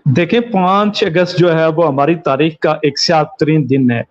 देखिए 5 अगस्त जो है वो हमारी तारीख का एक सियाह-तरीन दिन है।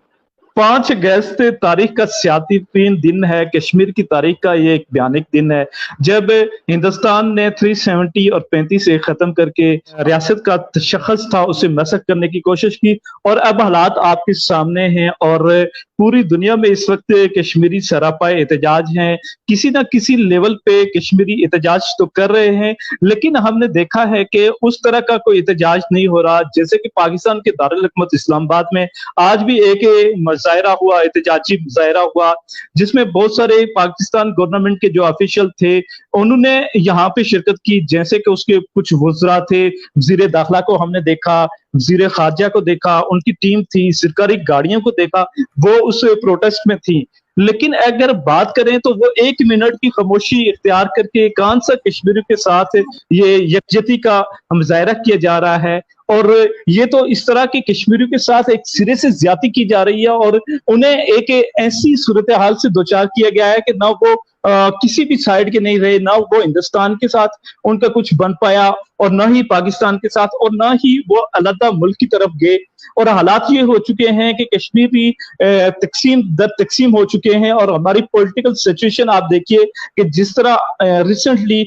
5 अगस्त तारीख का सियासी दिन है, कश्मीर की तारीख का ये एक भयानक दिन है, जब हिंदुस्तान ने 370 और 35 से ख़त्म करके रियासत का तशख़्ख़ुस था, उसे मसख़ करने की कोशिश की और अब हालात आपके सामने हैं और पूरी दुनिया में इस वक़्त कश्मीरी सरापाए एहतजाज हैं। किसी न किसी लेवल पे कश्मीरी एहतजाज तो कर रहे हैं, लेकिन हमने देखा है कि उस तरह का कोई एहतजाज नहीं हो रहा, जैसे कि पाकिस्तान के दारुल हुकूमत इस्लामाबाद में आज भी एक मुज़ाहिरा हुआ, एहतजाजी मुज़ाहिरा हुआ, जिसमें बहुत सारे पाकिस्तान गवर्नमेंट के जो ऑफिशियल थे, उन्होंने यहाँ पे शिरकत की, जैसे कि उसके कुछ वज़रा थे, वज़ीर दाखिला को हमने देखा, वज़ीर ख़ारजा को देखा, उनकी टीम थी, सरकारी गाड़ियों को देखा, वो उस प्रोटेस्ट में थी। लेकिन अगर बात करें तो वो 1 मिनट की खामोशी इख्तियार करके कौन-सा कश्मीरियों के साथ ये यकजहती का मुज़ाहिरा किया जा रहा है और ये तो इस तरह के कश्मीरियों के साथ एक सिरे से ज़्यादती की जा रही है और उन्हें एक ऐसी सूरत-ए-हाल से दो-चार किया गया है कि ना वो किसी भी साइड के नहीं रहे, ना वो हिंदुस्तान के साथ उनका कुछ बन पाया और ना ही पाकिस्तान के साथ और ना ही वो अलग मुल्क की तरफ गए और हालात ये हो चुके हैं कि कश्मीर भी तक़सीम दर तक़सीम हो चुके हैं और हमारी पॉलिटिकल सिचुएशन आप देखिए कि जिस तरह रिसेंटली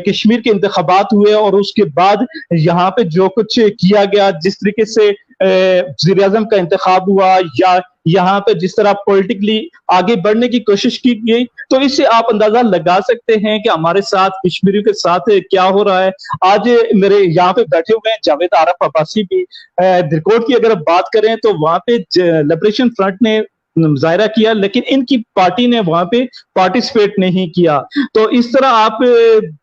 कश्मीर के इंतखाबात हुए और उसके बाद यहाँ पे जो कुछ किया गया, जिस तरीके से वज़ीर-ए-आज़म का इंतखाब हुआ या यहाँ पे जिस तरह पॉलिटिकली आगे बढ़ने की कोशिश की गई, तो इससे आप अंदाज़ा लगा सकते हैं कि हमारे साथ कश्मीरियों के साथ क्या हो रहा है। आज मेरे यहाँ पे बैठे हुए हैं जावेद आरिफ अब्बासी भी दिरकोट की अगर बात करें तो वहाँ पे लिबरेशन फ्रंट ने मुज़ाहिरा किया लेकिन इनकी पार्टी ने वहाँ पे पार्टिसिपेट नहीं किया। तो इस तरह आप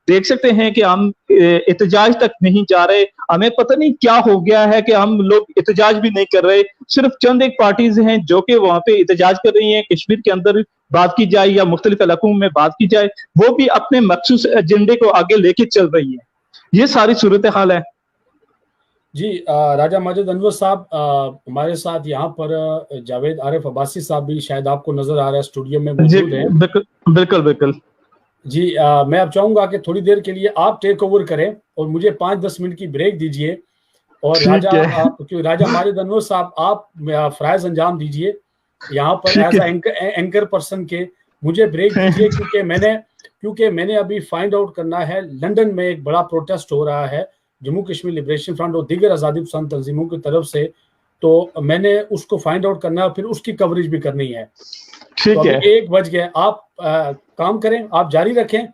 देख सकते हैं कि हम एहतजाज तक नहीं जा रहे। हमें पता नहीं क्या हो गया है कि हम लोग एहतजाज भी नहीं कर रहे। सिर्फ चंद एक पार्टीज़ हैं जो कि वहाँ पे एहतजाज कर रही हैं। कश्मीर के अंदर बात की जाए या मुख्तलिफ इलाकों में बात की जाए, वो भी अपने मखसूस एजेंडे को आगे लेके चल रही है। ये सारी सूरत-ए-हाल है। जी राजा माजिद अनवर साहब हमारे साथ यहाँ पर जावेद आरिफ अब्बासी साहब भी शायद आपको नजर आ रहा है स्टूडियो में मौजूद हैं। बिल्कुल। जी मैं अब चाहूंगा कि थोड़ी देर के लिए आप टेक ओवर करें और मुझे 5-10 मिनट की ब्रेक दीजिए और राजा माजिद अनवर साहब आप फराइज अंजाम दीजिए यहाँ पर एज एंकर पर्सन के मुझे ब्रेक दीजिए क्योंकि मैंने अभी फाइंड आउट करना है लंदन में एक बड़ा प्रोटेस्ट हो रहा है जम्मू कश्मीर लिबरेशन फ्रंट और दीगर आज़ादी पसंद तंजीमों की तरफ से, तो मैंने उसको फाइंड आउट करना है और फिर उसकी कवरेज भी करनी है। तो अभी 1 बज गए, आप काम करें, आप जारी रखें।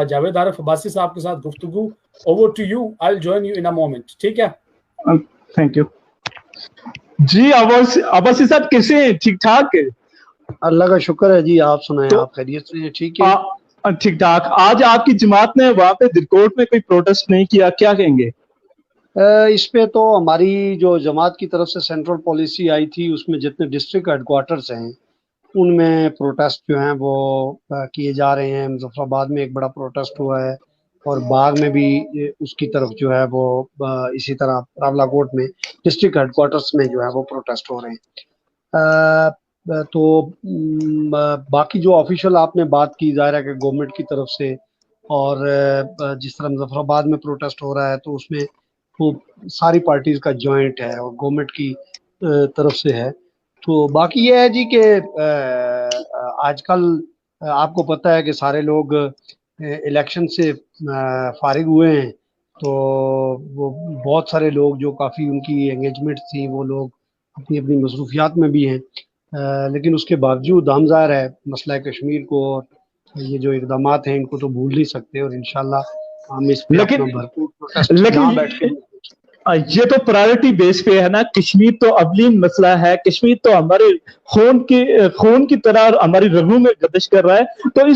जावेद आरिफ अब्बासी साहब के साथ गुफ्तगू, over to you, I will join you in a moment. ठीक है, थैंक यू जी। अब्बासी साहब कैसे हैं? ठीक ठाक? अल्लाह का शुक्र है जी, आप सुनाएं, आप खैरियत से हैं? ठीक है, ठीक ठाक। आज आपकी जमात ने वहां पे दिरकोट में कोई प्रोटेस्ट नहीं किया, क्या कहेंगे इस पे? तो हमारी जो जमात की तरफ से सेंट्रल पॉलिसी आई थी उसमें जितने डिस्ट्रिक्ट हेडक्वार्टर्स हैं उनमें प्रोटेस्ट जो हैं वो किए जा रहे हैं। मुजफ्फराबाद में एक बड़ा प्रोटेस्ट हुआ है और बाग में भी उसकी तरफ जो है वो इसी तरह रावलाकोट में डिस्ट्रिक्ट हेडक्वार्टर्स में जो है वो प्रोटेस्ट हो रहे हैं। तो बाकी जो ऑफिशियल आपने बात की, ज़ाहिर है कि गवर्नमेंट की तरफ से और जिस तरह मुजफ्फराबाद में प्रोटेस्ट हो रहा है तो उसमें वो सारी पार्टीज़ का जॉइंट है और गवर्नमेंट की तरफ से है। तो बाकी ये है जी कि आजकल आपको पता है कि सारे लोग इलेक्शन से फारिग हुए हैं, तो वो बहुत सारे लोग जो काफ़ी उनकी एंगेजमेंट थी वो लोग अपनी अपनी मसरूफियात में भी हैं, लेकिन उसके बावजूद हम ज़ाहिर है मसला कश्मीर को और ये जो इक़दामात हैं इनको तो भूल नहीं सकते और इंशाल्लाह हम इस पे अपना भरपूर प्रोटेस्ट ये तो प्रायोरिटी बेस पे है ना। कश्मीर तो अवलीन मसला है, कश्मीर तो हमारे खून की तरह हमारी रगों में गर्दिश कर रहा है। तो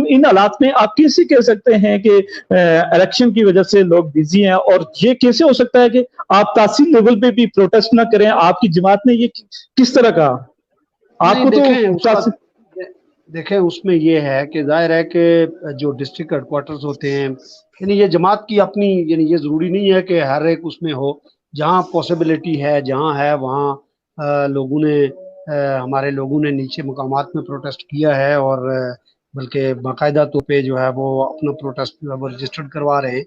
इन हालात में आप कैसे कह सकते हैं कि इलेक्शन की वजह से लोग बिजी हैं और ये कैसे हो सकता है कि आप तहसील लेवल पे भी प्रोटेस्ट ना करें? आपकी जमात ने ये किस तरह का आपको तो देखें उसमें ये है कि जाहिर है कि जो डिस्ट्रिक्ट हेडक्वार्टर्स होते हैं, यानी ये जमात की अपनी, यानी ये ज़रूरी नहीं है कि हर एक उसमें हो। जहाँ पॉसिबिलिटी है, जहाँ है वहाँ लोगों ने हमारे लोगों ने नीचे मकामात में प्रोटेस्ट किया है और बल्कि बाकायदा तौर पे जो है वो अपना प्रोटेस्ट जो है वो रजिस्टर्ड करवा रहे हैं।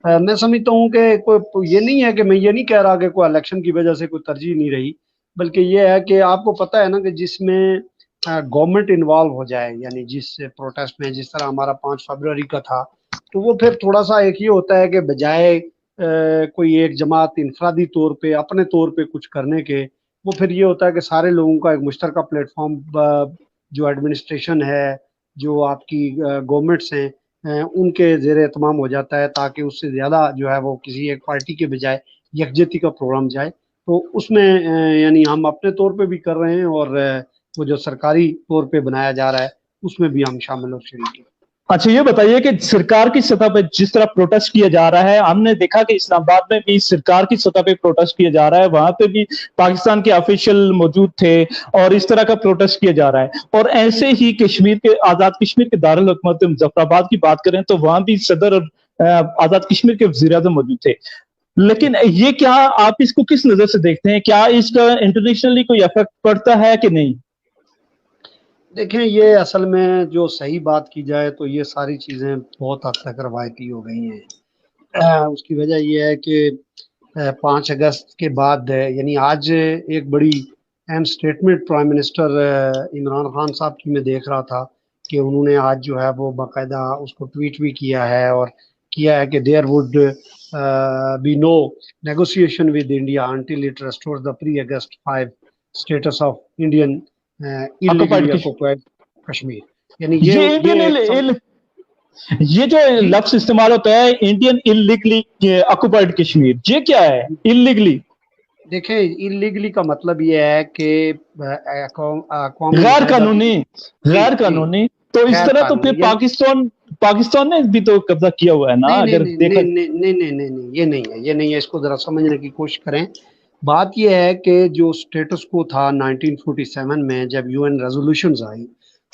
मैं समझता हूँ कि कोई ये नहीं है कि मैं ये नहीं कह रहा कि कोई इलेक्शन की वजह से कोई तरजीह नहीं रही, बल्कि ये है कि आपको पता है ना कि जिसमें गवर्नमेंट इन्वॉल्व हो जाए, यानी जिस प्रोटेस्ट में जिस तरह हमारा 5 फरवरी का था, तो वो फिर थोड़ा सा एक ये होता है कि बजाय कोई एक जमात इनफरादी तौर पे अपने तौर पे कुछ करने के, वो फिर ये होता है कि सारे लोगों का एक मुश्तरका प्लेटफॉर्म, जो एडमिनिस्ट्रेशन है, जो आपकी गवर्नमेंट्स हैं, उनके ज़ेर एहतमाम हो जाता है, ताकि उससे ज़्यादा जो है वो किसी एक पार्टी के बजाय यकजहती का प्रोग्राम जाए। तो उसमें यानी हम अपने तौर पे भी कर रहे हैं, और वो जो सरकारी तौर पे बनाया जा रहा है उसमें भी हम शामिल और शरीक हैं। अच्छा, ये बताइए कि सरकार की सतह पे जिस तरह प्रोटेस्ट किया जा रहा है, हमने देखा कि इस्लामाबाद में भी सरकार की सतह पे प्रोटेस्ट किया जा रहा है, वहां पे भी पाकिस्तान के ऑफिशियल मौजूद थे और इस तरह का प्रोटेस्ट किया जा रहा है। और ऐसे ही कश्मीर के आजाद कश्मीर के दारुल हुकूमत मुजफ्फराबाद की बात करें तो वहां भी सदर और आजाद कश्मीर के वजीर आज़म मौजूद थे। लेकिन ये क्या, आप इसको किस नजर से देखते हैं? क्या इसका इंटरनेशनली कोई इफेक्ट पड़ता है कि नहीं? देखें, ये असल में जो सही बात की जाए तो ये सारी चीज़ें बहुत हद तक रवायती हो गई हैं। उसकी वजह ये है कि 5 अगस्त के बाद यानी आज एक बड़ी अहम statement prime minister Imran Khan साहब की मैं देख रहा था कि उन्होंने आज जो है वो बाकायदा उसको ट्वीट भी किया है, और किया है कि there would be no negotiation with India until it restores the pre August 5 status of Indian illegally occupied Kashmir. यानी ये जो लफ्ज इस्तेमाल होता है इंडियन इलीगली ऑक्युपाइड कश्मीर, ये क्या है इलीगली? देखें, इलीगली का मतलब ये है कि गैर कानूनी। तो इस तरह तो फिर पाकिस्तान ने भी तो कब्जा किया हुआ है ना। अगर देखा नहीं, ये नहीं है, इसको जरा समझने की कोशिश करें। बात यह है कि जो स्टेटस को था 1947 में जब यूएन रेजोल्यूशंस आई,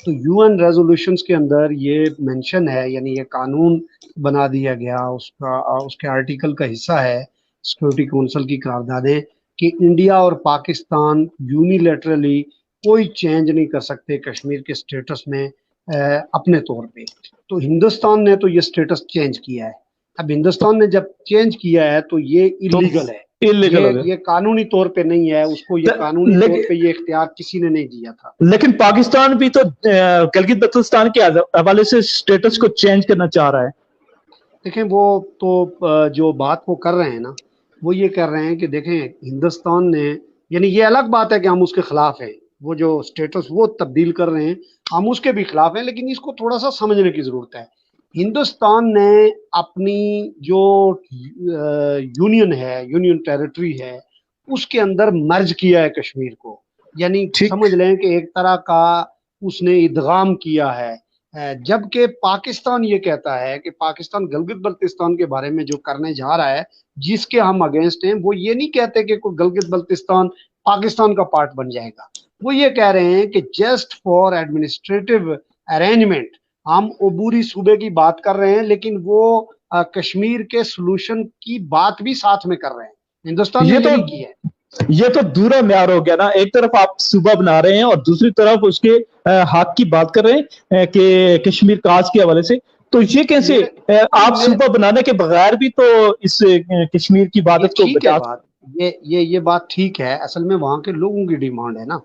तो यूएन रेजोल्यूशंस के अंदर ये मेंशन है, यानी ये कानून बना दिया गया, उसके आर्टिकल का हिस्सा है सिक्योरिटी काउंसिल की करारदादें, कि इंडिया और पाकिस्तान यूनिलैटरली कोई चेंज नहीं कर सकते कश्मीर के स्टेटस में अपने तौर पे। तो हिंदुस्तान ने तो ये स्टेटस चेंज किया है। अब हिंदुस्तान ने जब चेंज किया है तो ये इलीगल है, ये कानूनी तौर पे नहीं है, उसको ये कानूनी तौर पे ये इख्तियार किसी ने नहीं दिया था। लेकिन पाकिस्तान भी तो गिलगित बल्तिस्तान के हवाले से स्टेटस को चेंज करना चाह रहा है। देखें, वो तो जो बात वो कर रहे हैं ना, वो ये कर रहे हैं कि देखें हिंदुस्तान ने, यानी ये अलग बात है कि हम उसके खिलाफ हैं, वो जो स्टेटस वो तब्दील कर रहे हैं हम उसके भी खिलाफ हैं, लेकिन इसको थोड़ा सा समझने की जरूरत है। हिंदुस्तान ने अपनी जो यूनियन टेरिटरी है उसके अंदर मर्ज किया है कश्मीर को, यानी समझ लें कि एक तरह का उसने इदगाम किया है। जबकि पाकिस्तान ये कहता है कि पाकिस्तान गिलगित बल्तिस्तान के बारे में जो करने जा रहा है, जिसके हम अगेंस्ट हैं, वो ये नहीं कहते कि कोई गिलगित बल्तिस्तान पाकिस्तान का पार्ट बन जाएगा। वो ये कह रहे हैं कि जस्ट फॉर एडमिनिस्ट्रेटिव अरेंजमेंट हम अबूरी सूबे की बात कर रहे हैं, लेकिन वो कश्मीर के सोल्यूशन की बात भी साथ में कर रहे हैं। हिंदुस्तान ने यही की है। ये तो दूरा म्यार हो गया ना, एक तरफ आप सूबा बना रहे हैं और दूसरी तरफ उसके हक की बात कर रहे हैं कि कश्मीर काज के हवाले से। तो ये कैसे आप सूबा बनाने के बगैर भी तो इस कश्मीर की बात को ये बात ठीक है। असल में वहाँ के लोगों की डिमांड है ना।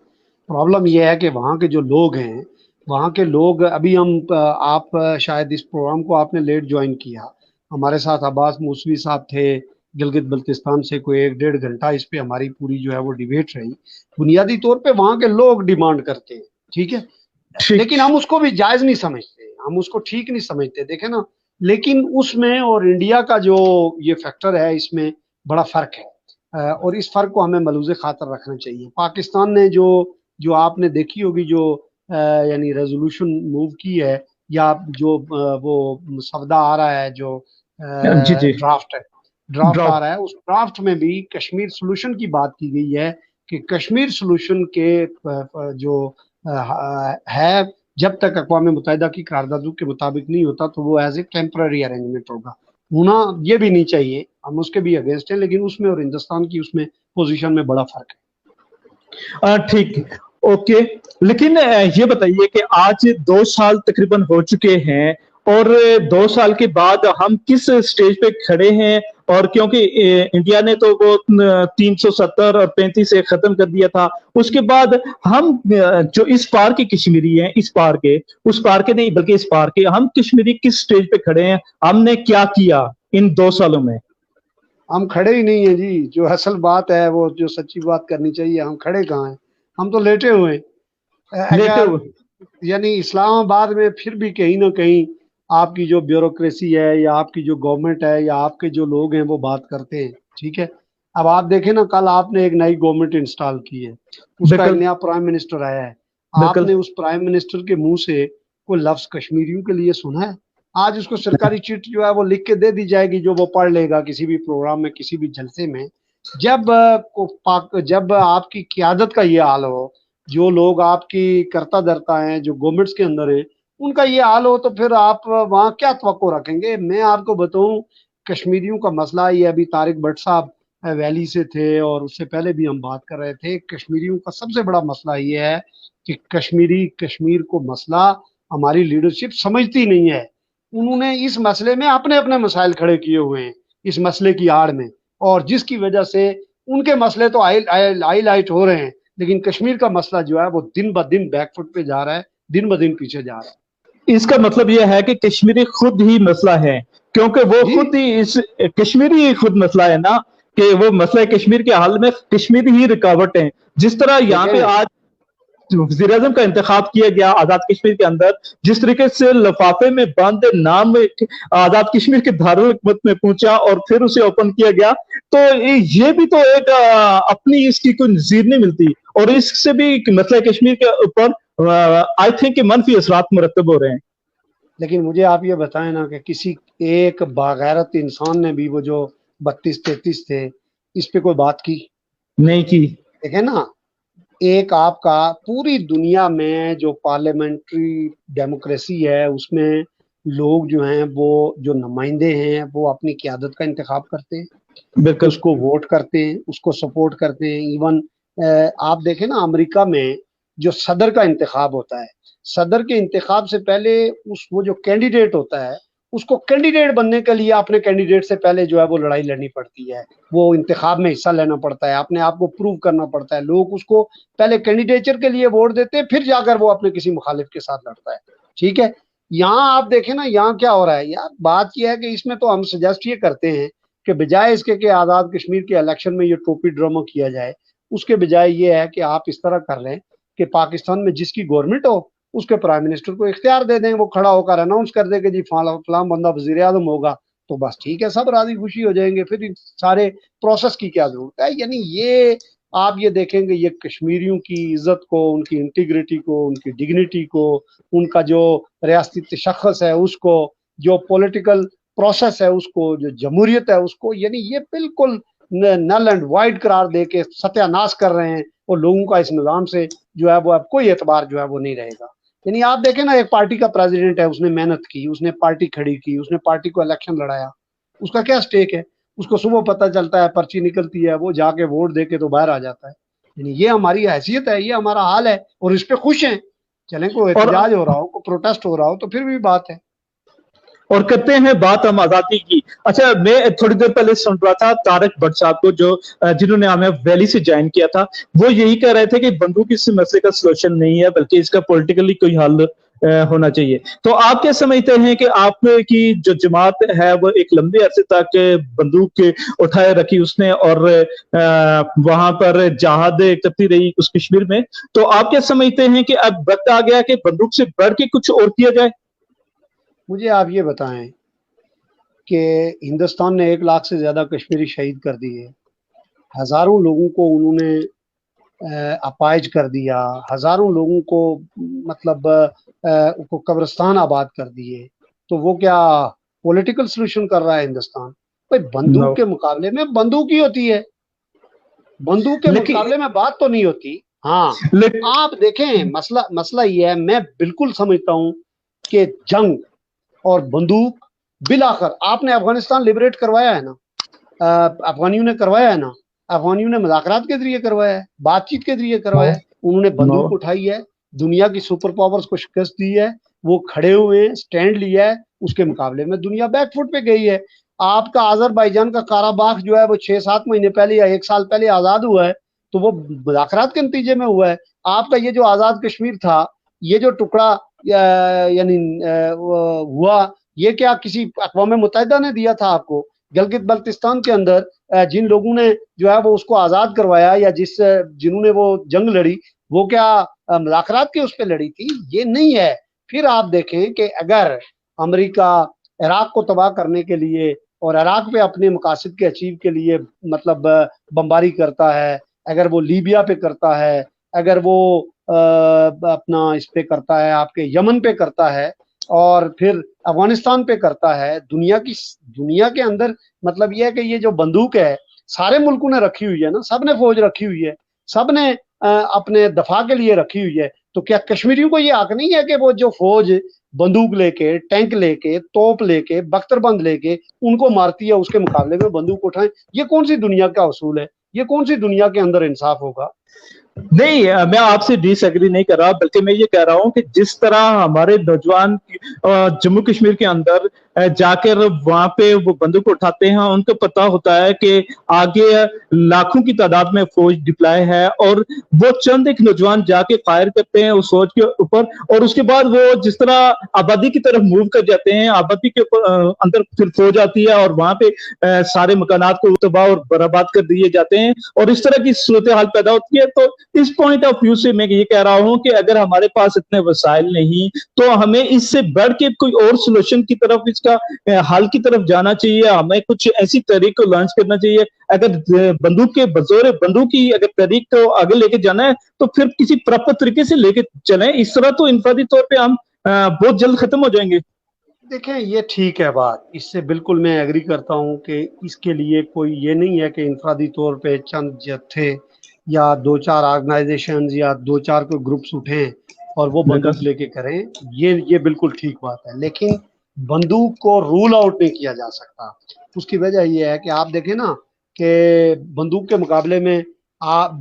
प्रॉब्लम ये है कि वहाँ के जो लोग हैं, वहाँ के लोग, अभी आप शायद इस प्रोग्राम को आपने लेट ज्वाइन किया, हमारे साथ अब्बास मूसवी साहब थे गिलगित बल्तिस्तान से, कोई 1-1.5 घंटा इस पे हमारी पूरी जो है वो डिबेट रही। बुनियादी तौर पे वहाँ के लोग डिमांड करते हैं, ठीक है, लेकिन हम उसको भी जायज नहीं समझते, हम उसको ठीक नहीं समझते, देखे ना। लेकिन उसमें और इंडिया का जो ये फैक्टर है, इसमें बड़ा फर्क है, और इस फर्क को हमें मलूज़े खातर रखना चाहिए। पाकिस्तान ने जो आपने देखी होगी, जो यानी रेजोल्यूशन मूव की है, या जो वो सवदा आ रहा है, जो ड्राफ्ट आ रहा है, उस ड्राफ्ट में भी कश्मीर सोल्यूशन की बात की गई है कि कश्मीर सोल्यूशन के जो है, जब तक अक़वाम मुत्तहिदा की करारदादों के मुताबिक नहीं होता तो वो एज ए टेम्पररी अरेंजमेंट होगा। होना ये भी नहीं चाहिए, हम उसके भी अगेंस्ट हैं, लेकिन उसमें और हिंदुस्तान की उसमें पोजीशन में बड़ा फर्क है। ठीक, ओके। लेकिन ये बताइए कि आज 2 साल तकरीबन हो चुके हैं اور 2 سال کے بعد ہم کس سٹیج پہ کھڑے ہیں، اور کیونکہ انڈیا نے تو وہ 370 اور 35 سے ختم کر دیا تھا، اس کے بعد ہم جو اس پار کے کشمیری ہیں، اس پار کے اس پار کے نہیں بلکہ اس پار کے، ہم کشمیری کس سٹیج پہ کھڑے ہیں، ہم نے کیا کیا ان 2 سالوں میں؟ ہم کھڑے ہی نہیں ہیں جی، جو اصل بات ہے وہ جو سچی بات کرنی چاہیے، ہم کھڑے کہاں ہیں، ہم تو لیٹے ہوئے ہیں۔ لیٹے اگر ہوئے یعنی اسلام آباد میں پھر بھی کہیں نہ کہیں آپ کی جو بیوروکریسی ہے یا آپ کی جو گورنمنٹ ہے یا آپ کے جو لوگ ہیں وہ بات کرتے ہیں، ٹھیک ہے۔ اب آپ دیکھیں نا، کل آپ نے ایک نئی گورنمنٹ انسٹال کی ہے، اس کا ایک بالکل نیا پرائم منسٹر آیا ہے، آپ بالکل نے اس پرائم منسٹر کے منہ سے کوئی لفظ کشمیریوں کے لیے سنا ہے؟ آج اس کو سرکاری چٹ جو ہے وہ لکھ کے دے دی جائے گی، جو وہ پڑھ لے گا کسی بھی پروگرام میں، کسی بھی جلسے میں۔ جب آپ کی قیادت کا یہ حال ہو، جو لوگ آپ کی کرتا درتا ہیں، جو گورنمنٹس کے اندر ہیں، ان کا یہ حال ہو، تو پھر آپ وہاں کیا توقع رکھیں گے؟ میں آپ کو بتاؤں، کشمیریوں کا مسئلہ یہ ابھی طارق بٹ صاحب ویلی سے تھے اور اس سے پہلے بھی ہم بات کر رہے تھے، کشمیریوں کا سب سے بڑا مسئلہ یہ ہے کہ کشمیر کو مسئلہ ہماری لیڈرشپ سمجھتی نہیں ہے۔ انہوں نے اس مسئلے میں اپنے اپنے مسائل کھڑے کیے ہوئے ہیں اس مسئلے کی آڑ میں، اور جس کی وجہ سے ان کے مسئلے تو ہائی لائٹ ہو رہے ہیں، لیکن کشمیر کا مسئلہ جو ہے وہ دن بہ دن بیک فٹ پہ جا رہا ہے، دن بہ دن پیچھے جا رہا ہے۔ اس کا مطلب یہ ہے کہ کشمیری خود ہی مسئلہ ہے، کیونکہ وہ جی خود ہی کشمیری ہی خود مسئلہ ہے نا، کہ وہ مسئلہ کشمیر کے حل میں کشمیری ہی رکاوٹ ہیں۔ جس طرح یہاں پہ دیکھیں، آج وزیر اعظم کا انتخاب کیا گیا آزاد کشمیر کے اندر، جس طریقے سے لفافے میں بند نام آزاد کشمیر کے دارالحکومت میں پہنچا اور پھر اسے اوپن کیا گیا، تو یہ بھی تو ایک اپنی اس کی کوئی نظیر نہیں ملتی، اور اس سے بھی مسئلہ کشمیر کے اوپر آئی تھنک کہ منفی اثرات مرتب ہو رہے ہیں۔ لیکن مجھے آپ یہ بتائیں نا کہ کسی ایک باغیرت انسان نے بھی وہ جو 32-33 تھے اس پہ کوئی بات کی؟ نہیں کی۔ دیکھیں نا، ایک آپ کا پوری دنیا میں جو پارلیمنٹری ڈیموکریسی ہے، اس میں لوگ جو ہیں وہ جو نمائندے ہیں وہ اپنی قیادت کا انتخاب کرتے ہیں، بالکل اس کو ووٹ کرتے ہیں، اس کو سپورٹ کرتے ہیں۔ ایون آپ دیکھیں نا، امریکہ میں جو صدر کا انتخاب ہوتا ہے، صدر کے انتخاب سے پہلے وہ جو کینڈیڈیٹ ہوتا ہے، اس کو کینڈیڈیٹ بننے کے لیے اپنے کینڈیڈیٹ سے پہلے جو ہے وہ لڑائی لڑنی پڑتی ہے، وہ انتخاب میں حصہ لینا پڑتا ہے، اپنے آپ کو پروو کرنا پڑتا ہے۔ لوگ اس کو پہلے کینڈیڈیچر کے لیے ووٹ دیتے ہیں، پھر جا کر وہ اپنے کسی مخالف کے ساتھ لڑتا ہے، ٹھیک ہے۔ یہاں آپ دیکھیں نا، یہاں کیا ہو رہا ہے یار، بات یہ ہے کہ اس میں تو ہم سجیسٹ یہ کرتے ہیں کہ بجائے اس کے کہ آزاد کشمیر کے الیکشن میں یہ ٹوپی ڈرامہ کیا جائے، اس کے بجائے یہ ہے کہ آپ اس طرح کر لیں کہ پاکستان میں جس کی گورنمنٹ ہو اس کے پرائم منسٹر کو اختیار دے دیں، وہ کھڑا ہو کر اناؤنس کر دے کہ جی فلاں بندہ وزیر اعظم ہوگا، تو بس ٹھیک ہے، سب راضی خوشی ہو جائیں گے، پھر ان سارے پروسیس کی کیا ضرورت ہے؟ یعنی یہ آپ یہ دیکھیں گے، یہ کشمیریوں کی عزت کو، ان کی انٹیگریٹی کو، ان کی ڈگنیٹی کو، ان کا جو ریاستی تشخص ہے اس کو، جو پولیٹیکل پروسیس ہے اس کو، جو جمہوریت ہے اس کو، یعنی یہ بالکل نل اینڈ وائڈ قرار دے کے ستیہ ناش کر رہے ہیں، اور لوگوں کا اس نظام سے جو ہے وہ اب کوئی اعتبار جو ہے وہ نہیں رہے گا۔ یعنی آپ دیکھیں نا، ایک پارٹی کا پریزیڈنٹ ہے، اس نے محنت کی، اس نے پارٹی کھڑی کی، اس نے پارٹی کو الیکشن لڑایا، اس کا کیا سٹیک ہے؟ اس کو صبح پتہ چلتا ہے، پرچی نکلتی ہے، وہ جا کے ووٹ دے کے تو باہر آ جاتا ہے۔ یعنی یہ ہماری حیثیت ہے، یہ ہمارا حال ہے، اور اس پہ خوش ہیں۔ چلیں، کوئی اور احتجاج ہو رہا ہو، کوئی پروٹیسٹ ہو رہا ہو تو پھر بھی بات ہے۔ اور کرتے ہیں بات ہم آزادی کی۔ اچھا، میں تھوڑی دیر پہلے سن رہا تھا طارق بٹ صاحب کو، جنہوں نے ہمیں ویلی سے جوائن کیا تھا، وہ یہی کہہ رہے تھے کہ بندوق اس مسئلے کا سولوشن نہیں ہے، بلکہ اس کا پولیٹیکلی کوئی حل ہونا چاہیے۔ تو آپ کیا سمجھتے ہیں کہ آپ کی جو جماعت ہے وہ ایک لمبے عرصے تک بندوق اٹھائے رکھی اس نے، اور وہاں پر جہاد کرتی رہی اس کشمیر میں، تو آپ کیا سمجھتے ہیں کہ اب وقت آ گیا کہ بندوق سے بڑھ کے کچھ اور کیا جائے؟ مجھے آپ یہ بتائیں کہ ہندوستان نے 1 لاکھ سے زیادہ کشمیری شہید کر دیے، ہزاروں لوگوں کو انہوں نے اپائج کر دیا، ہزاروں لوگوں کو مطلب کو قبرستان آباد کر دیے، تو وہ کیا پولیٹیکل سلوشن کر رہا ہے ہندوستان؟ بھائی نو۔ بندوق کے مقابلے میں بندوق ہی ہوتی ہے، بندوق کے لیکن مقابلے میں بات تو نہیں ہوتی۔ ہاں، آپ دیکھیں، مسئلہ یہ ہے، میں بالکل سمجھتا ہوں کہ جنگ اور بندوق، بالآخر آپ نے افغانستان لبریٹ کروایا ہے نا، افغانیوں نے کروایا ہے نا، افغانیوں نے مذاکرات کے ذریعے کروایا ہے، بات چیت کے ذریعے کروایا ہے، انہوں نے بندوق اٹھائی ہے، دنیا کی سپر پاورز کو شکست دی ہے، وہ کھڑے ہوئے ہیں، سٹینڈ لیا ہے، اس کے مقابلے میں دنیا بیک فٹ پہ گئی ہے. آپ کا آذربائیجان کا قراباخ جو ہے وہ 6-7 مہینے پہلے یا 1 سال پہلے آزاد ہوا ہے تو وہ مذاکرات کے نتیجے میں ہوا ہے. آپ کا یہ جو آزاد کشمیر تھا, یہ جو ٹکڑا یعنی ہوا, یہ کیا کسی اقوام متحدہ نے دیا تھا آپ کو؟ گلگت بلتستان کے اندر جن لوگوں نے جو ہے وہ اس کو آزاد کروایا یا جنہوں نے وہ جنگ لڑی, وہ کیا مذاکرات کی اس پہ لڑی تھی؟ یہ نہیں ہے. پھر آپ دیکھیں کہ اگر امریکہ عراق کو تباہ کرنے کے لیے اور عراق پہ اپنے مقاصد کے اچیو کے لیے مطلب بمباری کرتا ہے, اگر وہ لیبیا پہ کرتا ہے, اگر وہ اپنا اس پہ کرتا ہے, آپ کے یمن پہ کرتا ہے, اور پھر افغانستان پہ کرتا ہے, دنیا کے اندر مطلب یہ ہے کہ یہ جو بندوق ہے سارے ملکوں نے رکھی ہوئی ہے نا, سب نے فوج رکھی ہوئی ہے, سب نے اپنے دفاع کے لیے رکھی ہوئی ہے. تو کیا کشمیریوں کو یہ حق نہیں ہے کہ وہ جو فوج بندوق لے کے, ٹینک لے کے, توپ لے کے, بختر بند لے کے ان کو مارتی ہے, اس کے مقابلے میں بندوق اٹھائیں؟ یہ کون سی دنیا کا اصول ہے؟ یہ کون سی دنیا کے اندر انصاف ہوگا؟ نہیں, میں آپ سے ڈس ایگری نہیں کر رہا, بلکہ میں یہ کہہ رہا ہوں کہ جس طرح ہمارے نوجوان جموں کشمیر کے اندر جا کر وہاں پہ وہ بندوق اٹھاتے ہیں, ان کو پتا ہوتا ہے کہ آگے لاکھوں کی تعداد میں فوج ڈپلائے ہے, اور وہ چند ایک نوجوان جا کے فائر کرتے ہیں اس فوج کے اوپر, اور اس کے بعد وہ جس طرح آبادی کی طرف موو کر جاتے ہیں, آبادی کے اندر پھر فوج آتی ہے اور وہاں پہ سارے مکانات کو تباہ اور برباد کر دیے جاتے ہیں, اور اس طرح کی صورتحال پیدا ہوتی ہے. تو اس پوائنٹ آف ویو سے میں یہ کہہ رہا ہوں کہ اگر ہمارے پاس اتنے وسائل نہیں تو ہمیں اس سے بڑھ کے کوئی اور سولوشن کی طرف, اس کا حل کی طرف جانا چاہیے. ہمیں کچھ ایسی تحریک کو لانچ کرنا چاہیے. اگر بندوق کے بزور بندوق کی اگر تحریک کو آگے لے کے جانا ہے تو پھر کسی پراپر طریقے سے لے کے چلیں, اس طرح تو انفرادی طور پہ ہم بہت جلد ختم ہو جائیں گے. دیکھیں یہ ٹھیک ہے بات, اس سے بالکل میں ایگری کرتا ہوں کہ اس کے لیے کوئی یہ نہیں ہے کہ انفرادی طور پہ چند جتھے یا 2-4 آرگنائزیشنز یا 2-4 کوئی گروپس اٹھیں اور وہ بندوق لے کے کریں, یہ بالکل ٹھیک بات ہے. لیکن بندوق کو رول آؤٹ نہیں کیا جا سکتا. اس کی وجہ یہ ہے کہ آپ دیکھیں نا کہ بندوق کے مقابلے میں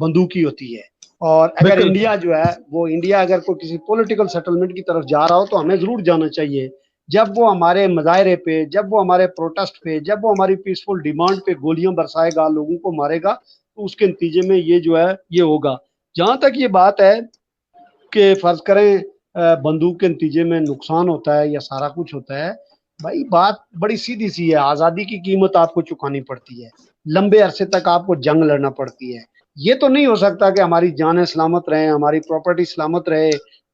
بندوق ہی ہوتی ہے, اور اگر انڈیا جو ہے وہ اگر کوئی کسی پولیٹیکل سیٹلمنٹ کی طرف جا رہا ہو تو ہمیں ضرور جانا چاہیے. جب وہ ہمارے مظاہرے پہ, جب وہ ہمارے پروٹیسٹ پہ, جب وہ ہماری پیسفل ڈیمانڈ پہ گولیاں برسائے گا, لوگوں کو مارے گا, تو اس کے نتیجے میں یہ جو ہے یہ ہوگا. جہاں تک یہ بات ہے کہ فرض کریں بندوق کے نتیجے میں نقصان ہوتا ہے یا سارا کچھ ہوتا ہے, بھائی بات بڑی سیدھی سی ہے. آزادی کی قیمت آپ کو چکانی پڑتی ہے, لمبے عرصے تک آپ کو جنگ لڑنا پڑتی ہے. یہ تو نہیں ہو سکتا کہ ہماری جانیں سلامت رہیں, ہماری پراپرٹی سلامت رہے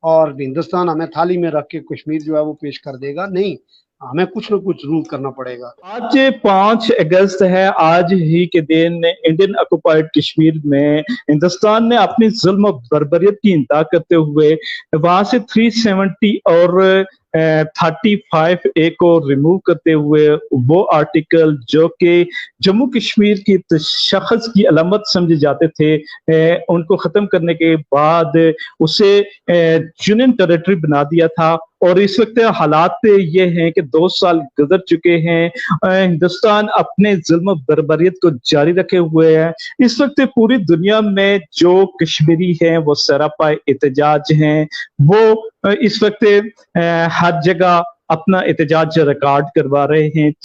اور ہندوستان ہمیں تھالی میں رکھ کے کشمیر جو ہے وہ پیش کر دے گا. نہیں, ہمیں کچھ نہ کچھ ضرور کرنا پڑے گا. آج 5 اگست ہے. آج ہی کے دن انڈین آکوپائڈ کشمیر میں ہندوستان نے اپنی ظلم و بربریت کی انتہا کرتے ہوئے وہاں سے 370 اور 35A کو ریموو کرتے ہوئے وہ آرٹیکل جو کہ جموں کشمیر کی شخص کی علامت سمجھے جاتے تھے, ان کو ختم کرنے کے بعد اسے یونین ٹیریٹری بنا دیا تھا. اور اس وقت حالات یہ ہیں کہ 2 سال گزر چکے ہیں, ہندوستان اپنے ظلم و بربریت کو جاری رکھے ہوئے ہے. اس وقت پوری دنیا میں جو کشمیری ہیں وہ سراپا احتجاج ہیں, وہ اس وقت ہر جگہ اپنا احتجاج ریکارڈ کروا رہے ہیں.